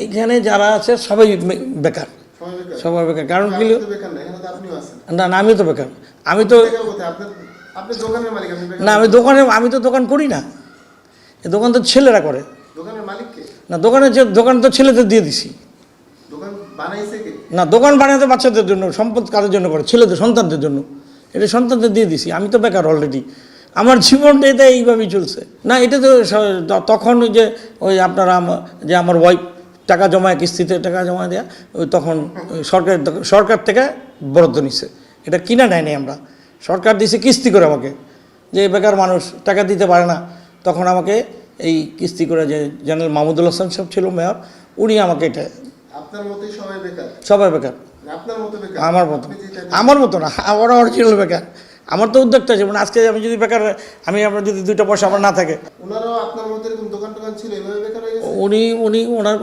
এখানে যারা আছে সবাই বেকার, সবাই বেকার। কারণ কি, না না আমিও তো বেকার। আমি তো না, আমি তো দোকান করি না, এই দোকান তো ছেলেরা করে। না দোকান তো ছেলেদের দিয়ে দিছি। না দোকান বানাতে বাচ্চাদের জন্য, সম্পদ কাদের জন্য করে? ছেলেদের, সন্তানদের জন্য। এটা সন্তানদের দিয়ে দিছি। আমি তো বেকার অলরেডি, আমার জীবনটা এটা এইভাবেই চলছে। না এটা তো তখন ওই আপনারা যে আমার ওয়াইফ টাকা জমায়, কিস্তিতে টাকা জমা দেয়া, ওই তখন সরকার থেকে বরাদ্দ নিছে। এটা কিনা নেয়নি আমরা, সরকার দিছে কিস্তি করে আমাকে। যে বেকার মানুষ টাকা দিতে পারে না, তখন আমাকে এই কিস্তি করে, যে জেনারেল মাহমুদুল হাসান সাহেব ছিল মেয়র, উনি আমাকে এটা। আপনার মতোই সবাই বেকার? সবাই বেকার। আপনার মতো বেকার? আমার মতো না, আমার অরিজিনাল বেকার। আমার তো উদ্যোক্তা আছে, মানে আজকে আমি যদি বেকার, আমার যদি 2টা পয়সা আমার না থাকে। ওনারাও আপনার মতো এরকম দোকান ছিল, এভাবে বেকার হয়ে গেছে? ওনার